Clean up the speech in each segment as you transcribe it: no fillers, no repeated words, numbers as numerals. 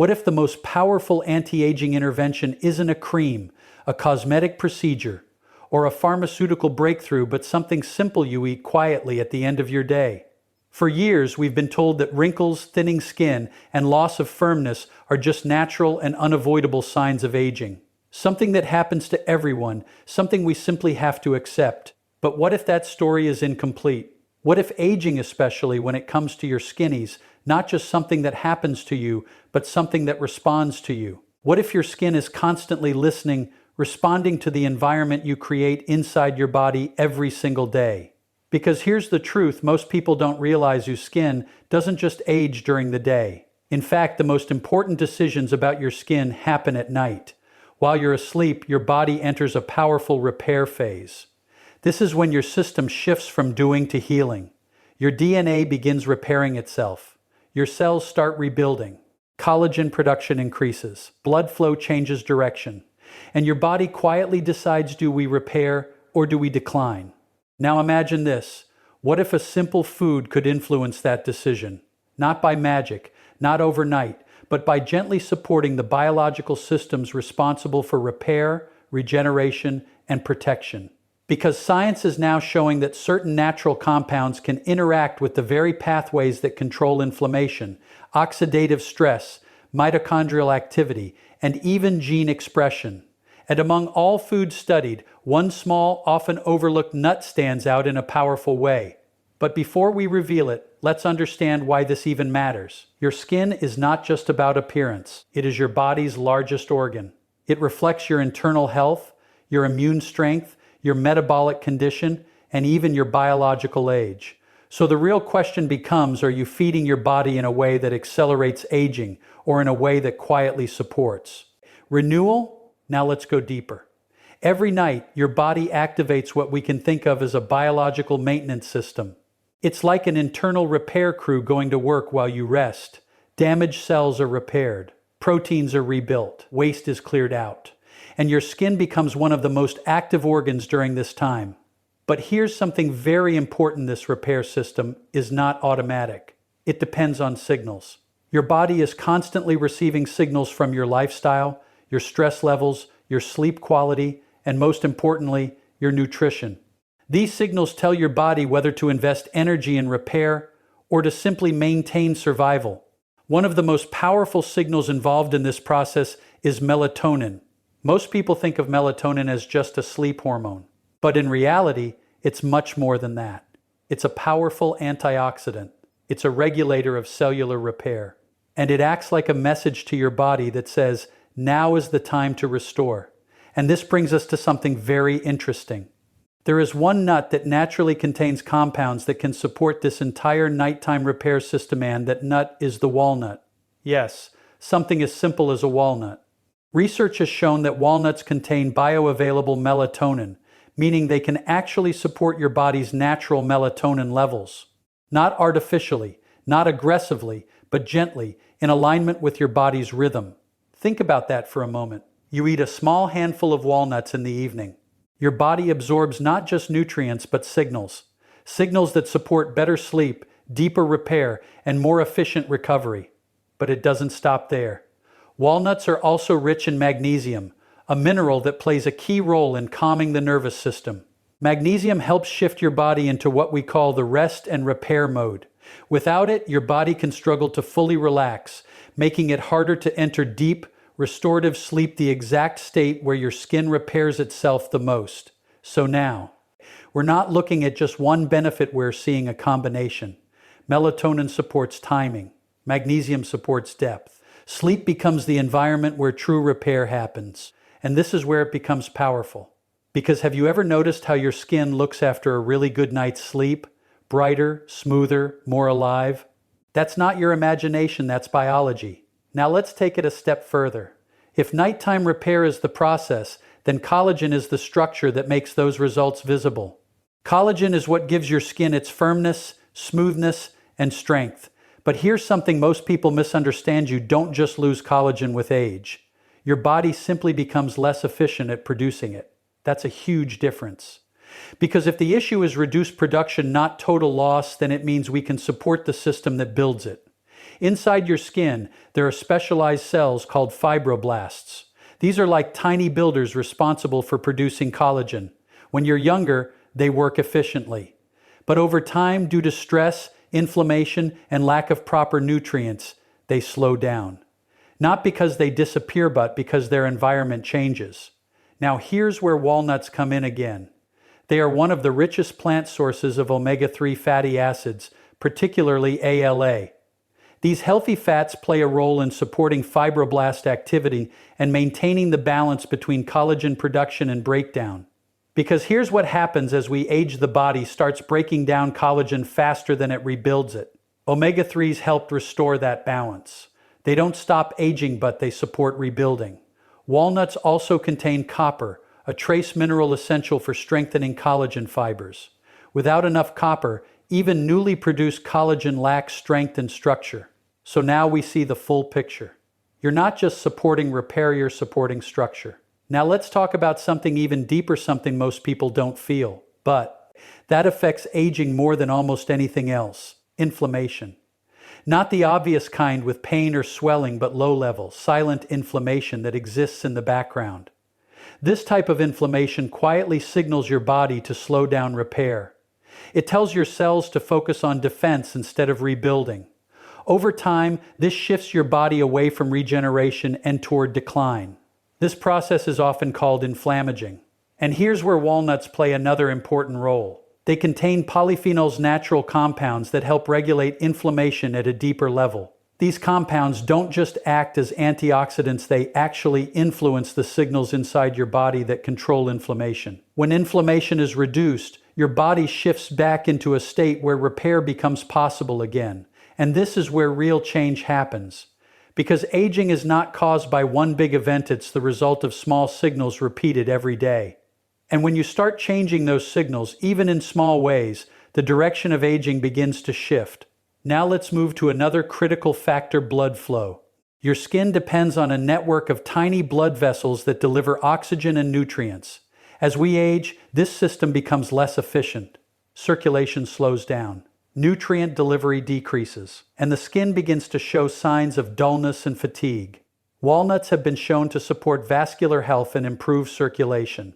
What if the most powerful anti-aging intervention isn't a cream, a cosmetic procedure, or a pharmaceutical breakthrough, but something simple you eat quietly at the end of your day? For years, we've been told that wrinkles, thinning skin, and loss of firmness are just natural and unavoidable signs of aging. Something that happens to everyone, something we simply have to accept. But what if that story is incomplete? What if aging, especially when it comes to your skin, is not just something that happens to you, but something that responds to you? What if your skin is constantly listening, responding to the environment you create inside your body every single day? Because here's the truth, most people don't realize your skin doesn't just age during the day. In fact, the most important decisions about your skin happen at night. While you're asleep, your body enters a powerful repair phase. This is when your system shifts from doing to healing. Your DNA begins repairing itself. Your cells start rebuilding. Collagen production increases. Blood flow changes direction. And your body quietly decides, do we repair or do we decline? Now imagine this. What if a simple food could influence that decision? Not by magic, not overnight, but by gently supporting the biological systems responsible for repair, regeneration, and protection. Because science is now showing that certain natural compounds can interact with the very pathways that control inflammation, oxidative stress, mitochondrial activity, and even gene expression. And among all foods studied, one small, often overlooked nut stands out in a powerful way. But before we reveal it, let's understand why this even matters. Your skin is not just about appearance. It is your body's largest organ. It reflects your internal health, your immune strength, your metabolic condition, and even your biological age. So the real question becomes, are you feeding your body in a way that accelerates aging or in a way that quietly supports renewal? Now let's go deeper. Every night, your body activates what we can think of as a biological maintenance system. It's like an internal repair crew going to work while you rest. Damaged cells are repaired, proteins are rebuilt, waste is cleared out, and your skin becomes one of the most active organs during this time. But here's something very important: this repair system is not automatic. It depends on signals. Your body is constantly receiving signals from your lifestyle, your stress levels, your sleep quality, and most importantly, your nutrition. These signals tell your body whether to invest energy in repair or to simply maintain survival. One of the most powerful signals involved in this process is melatonin. Most people think of melatonin as just a sleep hormone, but in reality, it's much more than that. It's a powerful antioxidant. It's a regulator of cellular repair. And it acts like a message to your body that says, now is the time to restore. And this brings us to something very interesting. There is one nut that naturally contains compounds that can support this entire nighttime repair system, and that nut is the walnut. Yes, something as simple as a walnut. Research has shown that walnuts contain bioavailable melatonin, meaning they can actually support your body's natural melatonin levels. Not artificially, not aggressively, but gently, in alignment with your body's rhythm. Think about that for a moment. You eat a small handful of walnuts in the evening. Your body absorbs not just nutrients, but signals. Signals that support better sleep, deeper repair, and more efficient recovery. But it doesn't stop there. Walnuts are also rich in magnesium, a mineral that plays a key role in calming the nervous system. Magnesium helps shift your body into what we call the rest and repair mode. Without it, your body can struggle to fully relax, making it harder to enter deep, restorative sleep, the exact state where your skin repairs itself the most. So now, we're not looking at just one benefit, we're seeing a combination. Melatonin supports timing. Magnesium supports depth. Sleep becomes the environment where true repair happens. And this is where it becomes powerful. Because have you ever noticed how your skin looks after a really good night's sleep? Brighter, smoother, more alive? That's not your imagination, that's biology. Now let's take it a step further. If nighttime repair is the process, then collagen is the structure that makes those results visible. Collagen is what gives your skin its firmness, smoothness, and strength. But here's something most people misunderstand: you don't just lose collagen with age. Your body simply becomes less efficient at producing it. That's a huge difference. Because if the issue is reduced production, not total loss, then it means we can support the system that builds it. Inside your skin, there are specialized cells called fibroblasts. These are like tiny builders responsible for producing collagen. When you're younger, they work efficiently. But over time, due to stress, inflammation, and lack of proper nutrients, they slow down. Not because they disappear, but because their environment changes. Now here's where walnuts come in again. They are one of the richest plant sources of omega-3 fatty acids, particularly ALA. These healthy fats play a role in supporting fibroblast activity and maintaining the balance between collagen production and breakdown. Because here's what happens: as we age, the body starts breaking down collagen faster than it rebuilds it. Omega-3s help restore that balance. They don't stop aging, but they support rebuilding. Walnuts also contain copper, a trace mineral essential for strengthening collagen fibers. Without enough copper, even newly produced collagen lacks strength and structure. So now we see the full picture. You're not just supporting repair, you're supporting structure. Now let's talk about something even deeper, something most people don't feel, but that affects aging more than almost anything else: inflammation. Not the obvious kind with pain or swelling, but low-level, silent inflammation that exists in the background. This type of inflammation quietly signals your body to slow down repair. It tells your cells to focus on defense instead of rebuilding. Over time, this shifts your body away from regeneration and toward decline. This process is often called inflammaging. And here's where walnuts play another important role. They contain polyphenols, natural compounds that help regulate inflammation at a deeper level. These compounds don't just act as antioxidants, they actually influence the signals inside your body that control inflammation. When inflammation is reduced, your body shifts back into a state where repair becomes possible again. And this is where real change happens. Because aging is not caused by one big event, it's the result of small signals repeated every day. And when you start changing those signals, even in small ways, the direction of aging begins to shift. Now let's move to another critical factor: blood flow. Your skin depends on a network of tiny blood vessels that deliver oxygen and nutrients. As we age, this system becomes less efficient. Circulation slows down. Nutrient delivery decreases, and the skin begins to show signs of dullness and fatigue. Walnuts have been shown to support vascular health and improve circulation.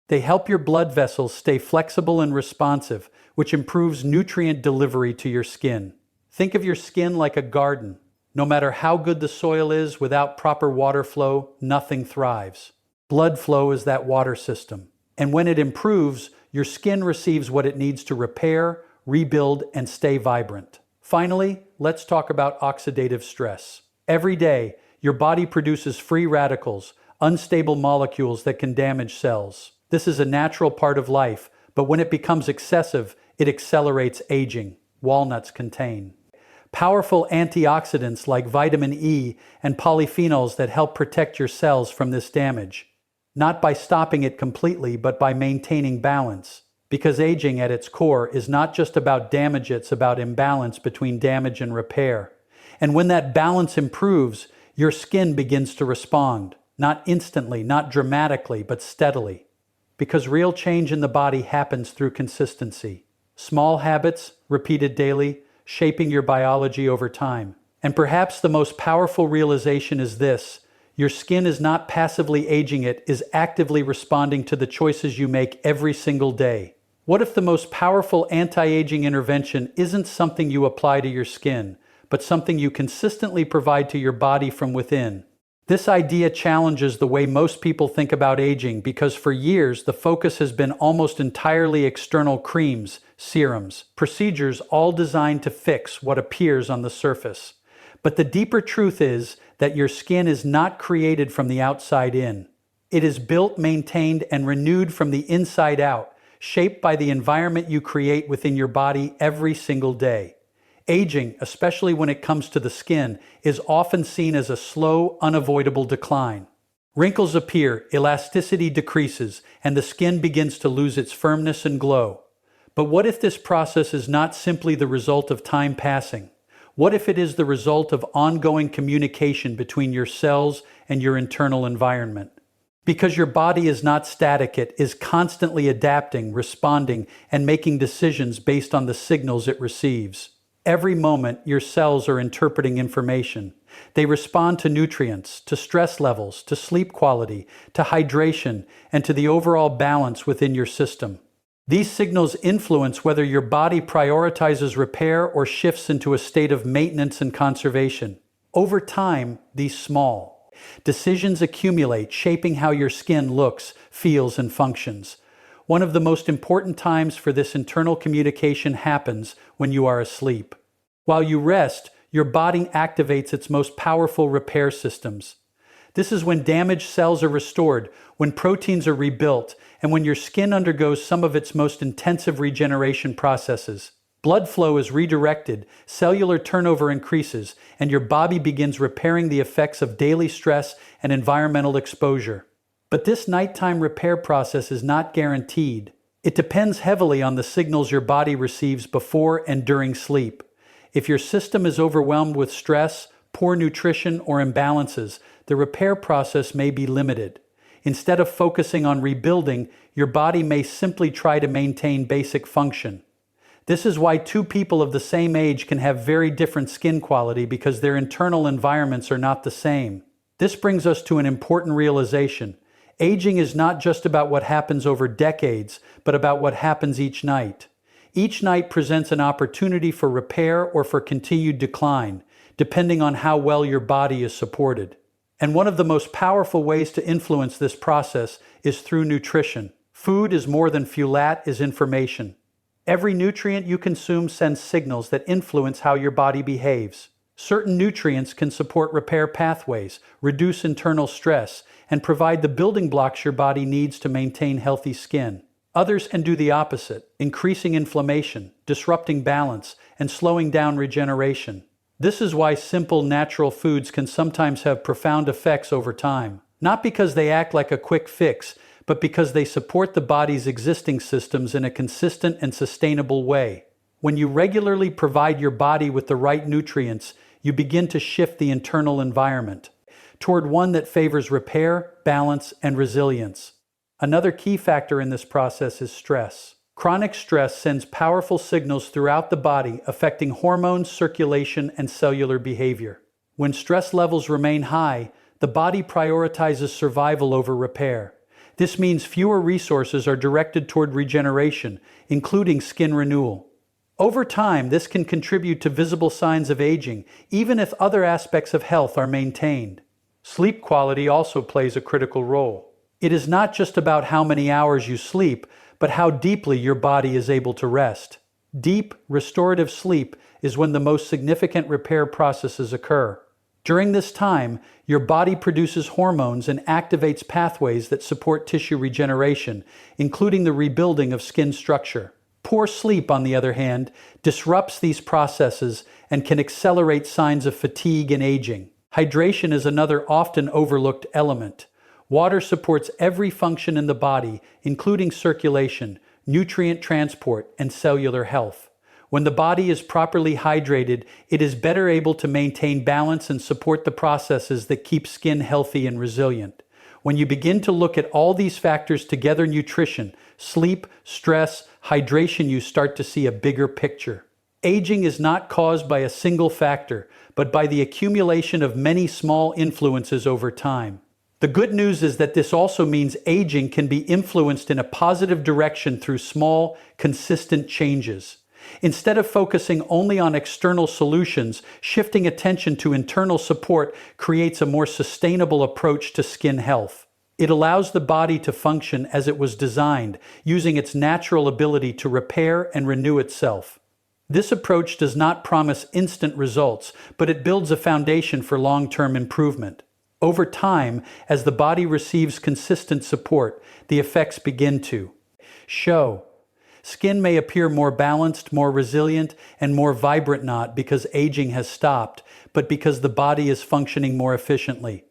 They help your blood vessels stay flexible and responsive, which improves nutrient delivery to your skin. Think of your skin like a garden. No matter how good the soil is, without proper water flow, nothing thrives. Blood flow is that water system. And when it improves, your skin receives what it needs to repair, rebuild, and stay vibrant. Finally, let's talk about oxidative stress. Every day, your body produces free radicals, unstable molecules that can damage cells. This is a natural part of life, but when it becomes excessive, it accelerates aging. Walnuts contain powerful antioxidants like vitamin E and polyphenols that help protect your cells from this damage. Not by stopping it completely, but by maintaining balance. Because aging at its core is not just about damage, it's about imbalance between damage and repair. And when that balance improves, your skin begins to respond. Not instantly, not dramatically, but steadily. Because real change in the body happens through consistency. Small habits, repeated daily, shaping your biology over time. And perhaps the most powerful realization is this: your skin is not passively aging, it is actively responding to the choices you make every single day. What if the most powerful anti-aging intervention isn't something you apply to your skin, but something you consistently provide to your body from within? This idea challenges the way most people think about aging, because for years the focus has been almost entirely external: creams, serums, procedures, all designed to fix what appears on the surface. But the deeper truth is that your skin is not created from the outside in. It is built, maintained, and renewed from the inside out, shaped by the environment you create within your body every single day. Aging, especially when it comes to the skin, is often seen as a slow, unavoidable decline. Wrinkles appear, elasticity decreases, and the skin begins to lose its firmness and glow. But what if this process is not simply the result of time passing? What if it is the result of ongoing communication between your cells and your internal environment? Because your body is not static, it is constantly adapting, responding, and making decisions based on the signals it receives. Every moment, your cells are interpreting information. They respond to nutrients, to stress levels, to sleep quality, to hydration, and to the overall balance within your system. These signals influence whether your body prioritizes repair or shifts into a state of maintenance and conservation. Over time, these small decisions accumulate, shaping how your skin looks, feels, and functions. One of the most important times for this internal communication happens when you are asleep. While you rest, your body activates its most powerful repair systems. This is when damaged cells are restored, when proteins are rebuilt, and when your skin undergoes some of its most intensive regeneration processes. Blood flow is redirected, cellular turnover increases, and your body begins repairing the effects of daily stress and environmental exposure. But this nighttime repair process is not guaranteed. It depends heavily on the signals your body receives before and during sleep. If your system is overwhelmed with stress, poor nutrition, or imbalances, the repair process may be limited. Instead of focusing on rebuilding, your body may simply try to maintain basic function. This is why two people of the same age can have very different skin quality because their internal environments are not the same. This brings us to an important realization. Aging is not just about what happens over decades, but about what happens each night. Each night presents an opportunity for repair or for continued decline, depending on how well your body is supported. And one of the most powerful ways to influence this process is through nutrition. Food is more than fuel, it is information. Every nutrient you consume sends signals that influence how your body behaves. Certain nutrients can support repair pathways, reduce internal stress, and provide the building blocks your body needs to maintain healthy skin. Others can do the opposite, increasing inflammation, disrupting balance, and slowing down regeneration. This is why simple, natural foods can sometimes have profound effects over time. Not because they act like a quick fix, but because they support the body's existing systems in a consistent and sustainable way. When you regularly provide your body with the right nutrients, you begin to shift the internal environment toward one that favors repair, balance, and resilience. Another key factor in this process is stress. Chronic stress sends powerful signals throughout the body, affecting hormones, circulation, and cellular behavior. When stress levels remain high, the body prioritizes survival over repair. This means fewer resources are directed toward regeneration, including skin renewal. Over time, this can contribute to visible signs of aging, even if other aspects of health are maintained. Sleep quality also plays a critical role. It is not just about how many hours you sleep, but how deeply your body is able to rest. Deep, restorative sleep is when the most significant repair processes occur. During this time, your body produces hormones and activates pathways that support tissue regeneration, including the rebuilding of skin structure. Poor sleep, on the other hand, disrupts these processes and can accelerate signs of fatigue and aging. Hydration is another often overlooked element. Water supports every function in the body, including circulation, nutrient transport, and cellular health. When the body is properly hydrated, it is better able to maintain balance and support the processes that keep skin healthy and resilient. When you begin to look at all these factors together, nutrition, sleep, stress, hydration, you start to see a bigger picture. Aging is not caused by a single factor, but by the accumulation of many small influences over time. The good news is that this also means aging can be influenced in a positive direction through small, consistent changes. Instead of focusing only on external solutions, shifting attention to internal support creates a more sustainable approach to skin health. It allows the body to function as it was designed, using its natural ability to repair and renew itself. This approach does not promise instant results, but it builds a foundation for long-term improvement. Over time, as the body receives consistent support, the effects begin to show. Skin may appear more balanced, more resilient, and more vibrant, not because aging has stopped, but because the body is functioning more efficiently.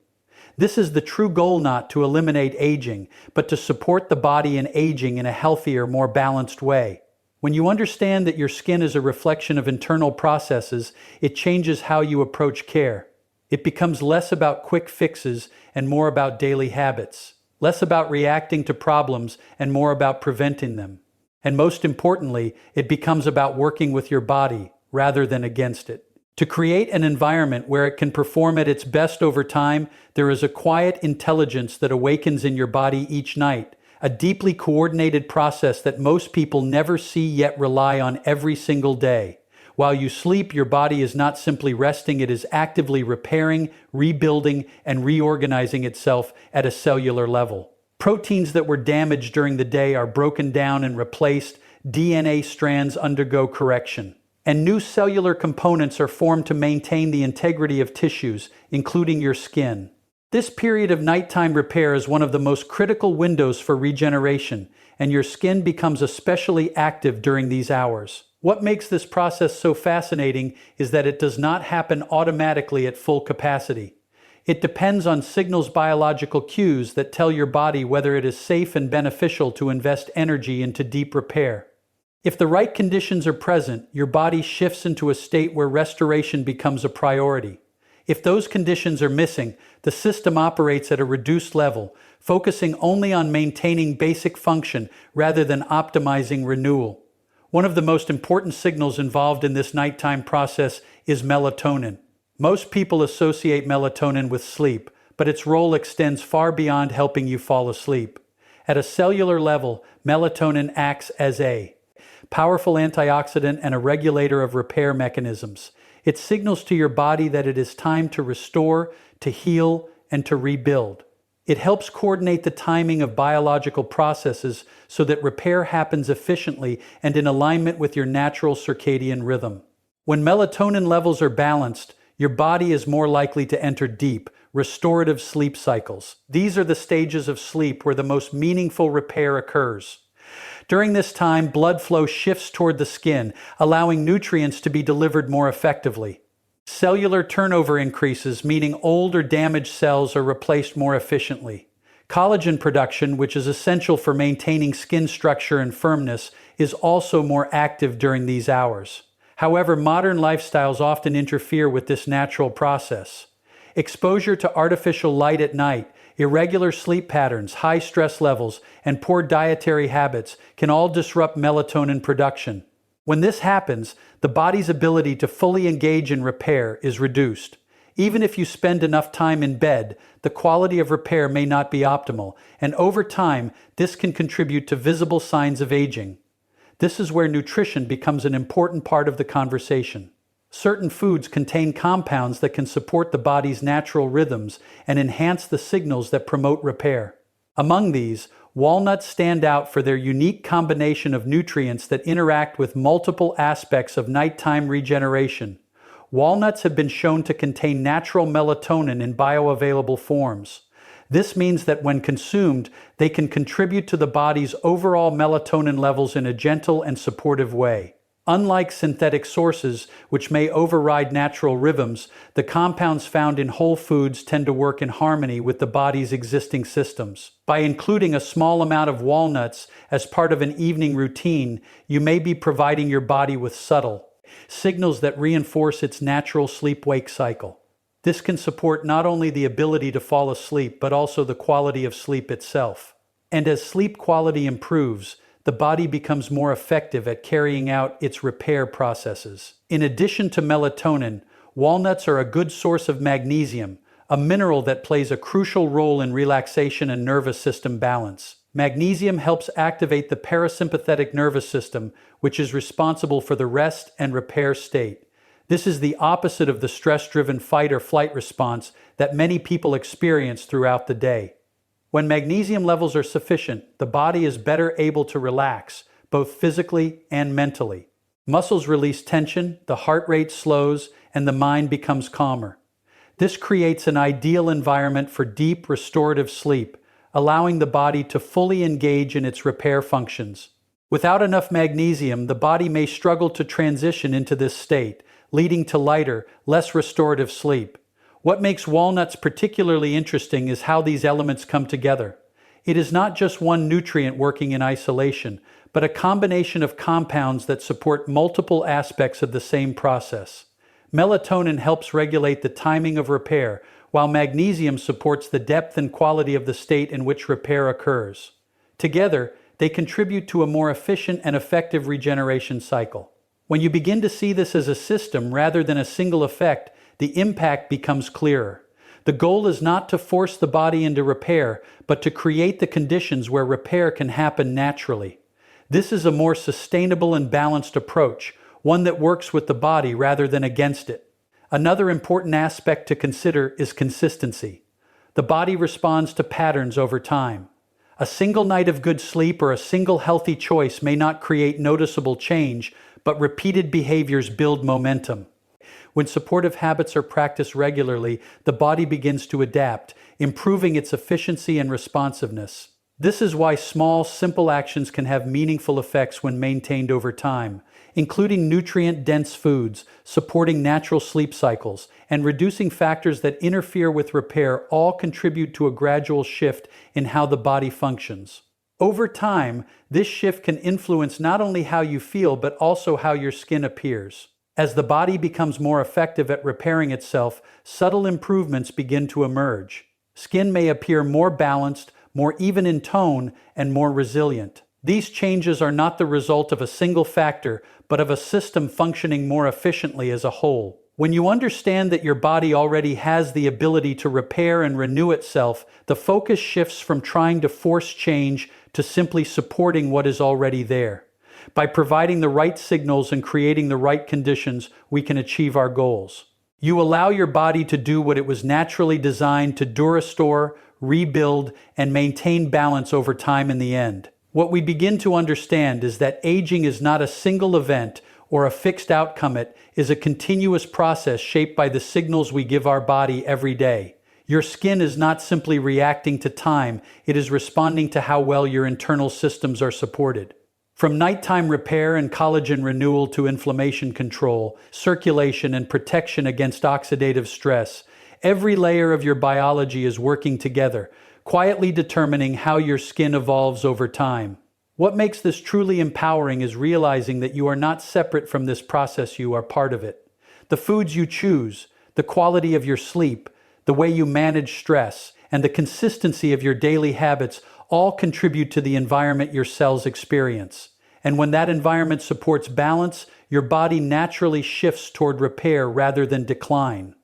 This is the true goal, not to eliminate aging, but to support the body in aging in a healthier, more balanced way. When you understand that your skin is a reflection of internal processes, it changes how you approach care. It becomes less about quick fixes and more about daily habits, less about reacting to problems and more about preventing them. And most importantly, it becomes about working with your body, rather than against it. To create an environment where it can perform at its best over time, there is a quiet intelligence that awakens in your body each night, a deeply coordinated process that most people never see yet rely on every single day. While you sleep, your body is not simply resting, it is actively repairing, rebuilding, and reorganizing itself at a cellular level. Proteins that were damaged during the day are broken down and replaced, DNA strands undergo correction, and new cellular components are formed to maintain the integrity of tissues, including your skin. This period of nighttime repair is one of the most critical windows for regeneration, and your skin becomes especially active during these hours. What makes this process so fascinating is that it does not happen automatically at full capacity. It depends on signals, biological cues that tell your body whether it is safe and beneficial to invest energy into deep repair. If the right conditions are present, your body shifts into a state where restoration becomes a priority. If those conditions are missing, the system operates at a reduced level, focusing only on maintaining basic function rather than optimizing renewal. One of the most important signals involved in this nighttime process is melatonin. Most people associate melatonin with sleep, but its role extends far beyond helping you fall asleep. At a cellular level, melatonin acts as a powerful antioxidant and a regulator of repair mechanisms. It signals to your body that it is time to restore, to heal, and to rebuild. It helps coordinate the timing of biological processes so that repair happens efficiently and in alignment with your natural circadian rhythm. When melatonin levels are balanced, your body is more likely to enter deep, restorative sleep cycles. These are the stages of sleep where the most meaningful repair occurs. During this time, blood flow shifts toward the skin, allowing nutrients to be delivered more effectively. Cellular turnover increases, meaning old or damaged cells are replaced more efficiently. Collagen production, which is essential for maintaining skin structure and firmness, is also more active during these hours. However, modern lifestyles often interfere with this natural process. Exposure to artificial light at night, irregular sleep patterns, high stress levels, and poor dietary habits can all disrupt melatonin production. When this happens, the body's ability to fully engage in repair is reduced. Even if you spend enough time in bed, the quality of repair may not be optimal, and over time, this can contribute to visible signs of aging. This is where nutrition becomes an important part of the conversation. Certain foods contain compounds that can support the body's natural rhythms and enhance the signals that promote repair. Among these, walnuts stand out for their unique combination of nutrients that interact with multiple aspects of nighttime regeneration. Walnuts have been shown to contain natural melatonin in bioavailable forms. This means that when consumed, they can contribute to the body's overall melatonin levels in a gentle and supportive way. Unlike synthetic sources, which may override natural rhythms, the compounds found in whole foods tend to work in harmony with the body's existing systems. By including a small amount of walnuts as part of an evening routine, you may be providing your body with subtle signals that reinforce its natural sleep-wake cycle. This can support not only the ability to fall asleep, but also the quality of sleep itself. And as sleep quality improves, the body becomes more effective at carrying out its repair processes. In addition to melatonin, walnuts are a good source of magnesium, a mineral that plays a crucial role in relaxation and nervous system balance. Magnesium helps activate the parasympathetic nervous system, which is responsible for the rest and repair state. This is the opposite of the stress-driven fight or flight response that many people experience throughout the day. When magnesium levels are sufficient, the body is better able to relax, both physically and mentally. Muscles release tension, the heart rate slows, and the mind becomes calmer. This creates an ideal environment for deep, restorative sleep, allowing the body to fully engage in its repair functions. Without enough magnesium, the body may struggle to transition into this state, leading to lighter, less restorative sleep. What makes walnuts particularly interesting is how these elements come together. It is not just one nutrient working in isolation, but a combination of compounds that support multiple aspects of the same process. Melatonin helps regulate the timing of repair, while magnesium supports the depth and quality of the state in which repair occurs. Together, they contribute to a more efficient and effective regeneration cycle. When you begin to see this as a system rather than a single effect, the impact becomes clearer. The goal is not to force the body into repair, but to create the conditions where repair can happen naturally. This is a more sustainable and balanced approach, one that works with the body rather than against it. Another important aspect to consider is consistency. The body responds to patterns over time. A single night of good sleep or a single healthy choice may not create noticeable change, but repeated behaviors build momentum. When supportive habits are practiced regularly, the body begins to adapt, improving its efficiency and responsiveness. This is why small, simple actions can have meaningful effects when maintained over time, including nutrient-dense foods, supporting natural sleep cycles, and reducing factors that interfere with repair all contribute to a gradual shift in how the body functions. Over time, this shift can influence not only how you feel but also how your skin appears. As the body becomes more effective at repairing itself, subtle improvements begin to emerge. Skin may appear more balanced, more even in tone, and more resilient. These changes are not the result of a single factor, but of a system functioning more efficiently as a whole. When you understand that your body already has the ability to repair and renew itself, the focus shifts from trying to force change to simply supporting what is already there. By providing the right signals and creating the right conditions, we can achieve our goals. You allow your body to do what it was naturally designed to restore, rebuild, and maintain balance over time in the end. What we begin to understand is that aging is not a single event or a fixed outcome. It is a continuous process shaped by the signals we give our body every day. Your skin is not simply reacting to time, it is responding to how well your internal systems are supported. From nighttime repair and collagen renewal to inflammation control, circulation, and protection against oxidative stress, every layer of your biology is working together, quietly determining how your skin evolves over time. What makes this truly empowering is realizing that you are not separate from this process, you are part of it. The foods you choose, the quality of your sleep, the way you manage stress, and the consistency of your daily habits all contribute to the environment your cells experience. And when that environment supports balance, your body naturally shifts toward repair rather than decline.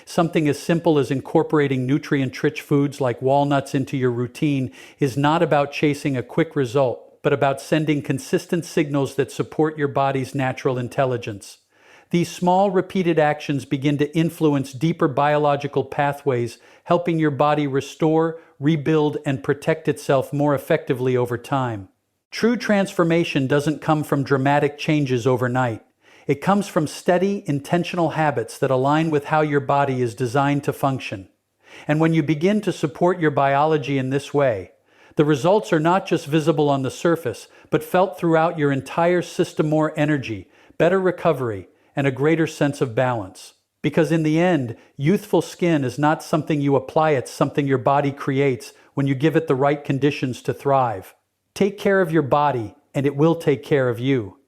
Something as simple as incorporating nutrient-rich foods like walnuts into your routine is not about chasing a quick result, but about sending consistent signals that support your body's natural intelligence. These small, repeated actions begin to influence deeper biological pathways, helping your body restore, rebuild, and protect itself more effectively over time. True transformation doesn't come from dramatic changes overnight. It comes from steady, intentional habits that align with how your body is designed to function. And when you begin to support your biology in this way, the results are not just visible on the surface, but felt throughout your entire system: more energy, better recovery, and a greater sense of balance. Because in the end, youthful skin is not something you apply, it's something your body creates when you give it the right conditions to thrive. Take care of your body, and it will take care of you.